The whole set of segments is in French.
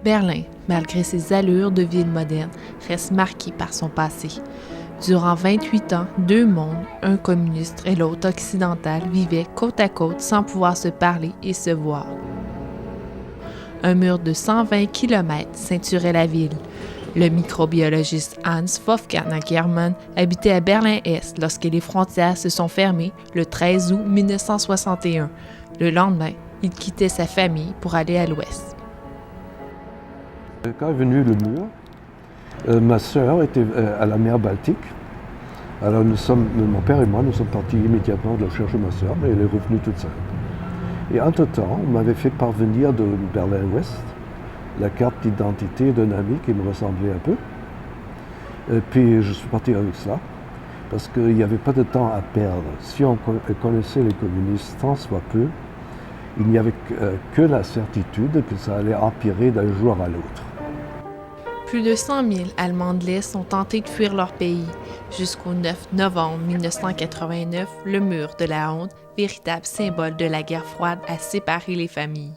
Berlin, malgré ses allures de ville moderne, reste marqué par son passé. Durant 28 ans, deux mondes, un communiste et l'autre occidental, vivaient côte à côte sans pouvoir se parler et se voir. Un mur de 120 km ceinturait la ville. Le microbiologiste Hans Wolfgang Germann habitait à Berlin-Est lorsque les frontières se sont fermées le 13 août 1961. Le lendemain, il quittait sa famille pour aller à l'Ouest. Quand est venu le mur, ma sœur était à la mer Baltique. Alors mon père et moi, nous sommes partis immédiatement de chercher ma sœur, mais elle est revenue toute seule. Et entre-temps, on m'avait fait parvenir de Berlin-Ouest la carte d'identité d'un ami qui me ressemblait un peu. Et puis je suis parti avec cela, parce qu'il n'y avait pas de temps à perdre. Si on connaissait les communistes tant soit peu, il n'y avait que la certitude que ça allait empirer d'un jour à l'autre. Plus de 100 000 Allemands de l'Est ont tenté de fuir leur pays. Jusqu'au 9 novembre 1989, le mur de la honte, véritable symbole de la guerre froide, a séparé les familles.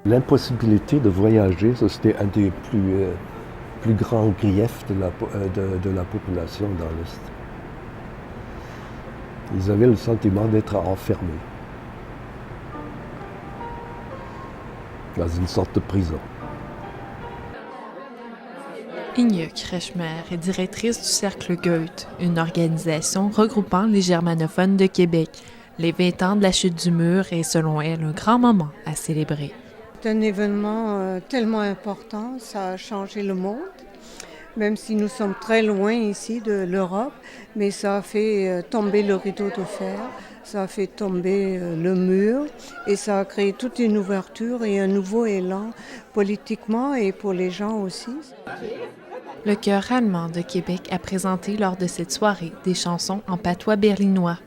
L'impossibilité de voyager, ça, c'était un des plus grands griefs de la population dans l'Est. Ils avaient le sentiment d'être enfermés dans une sorte de prison. Inge Kretschmer est directrice du Cercle Goethe, une organisation regroupant les germanophones de Québec. Les 20 ans de la chute du mur est, selon elle, un grand moment à célébrer. C'est un événement tellement important, ça a changé le monde, même si nous sommes très loin ici de l'Europe, mais ça a fait tomber le rideau de fer, ça a fait tomber le mur et ça a créé toute une ouverture et un nouveau élan politiquement et pour les gens aussi. Le chœur allemand de Québec a présenté lors de cette soirée des chansons en patois berlinois.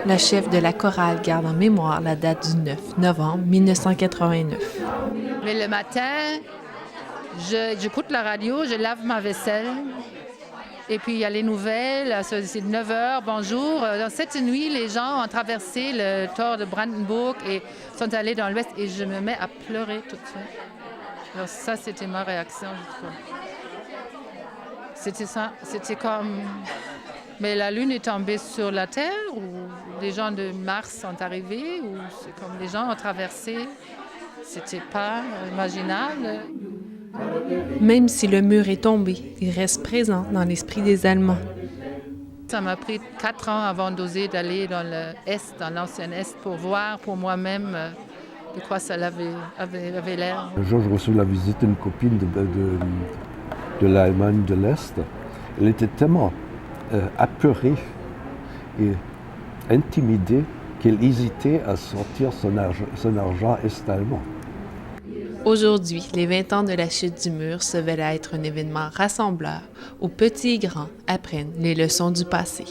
La chef de la chorale garde en mémoire la date du 9 novembre 1989. Mais le matin, j'écoute la radio, je lave ma vaisselle. Et puis, il y a les nouvelles, c'est 9 h, bonjour. Dans cette nuit, les gens ont traversé le Tor de Brandenburg et sont allés dans l'Ouest. Et je me mets à pleurer tout de suite. Alors ça, c'était ma réaction. C'était ça, c'était comme... Mais la Lune est tombée sur la Terre, ou les gens de Mars sont arrivés, ou c'est comme les gens ont traversé. C'était pas imaginable. Même si le mur est tombé, il reste présent dans l'esprit des Allemands. Ça m'a pris 4 ans avant d'oser d'aller dans l'Est, dans l'ancien Est, pour voir pour moi-même de quoi ça avait l'air. Un jour, je reçois la visite d'une copine de l'Allemagne de l'Est. Elle était tellement apeurée et intimidée qu'elle hésitait à sortir son argent est-allemand. Aujourd'hui, les 20 ans de la chute du mur se veulent être un événement rassembleur où petits et grands apprennent les leçons du passé.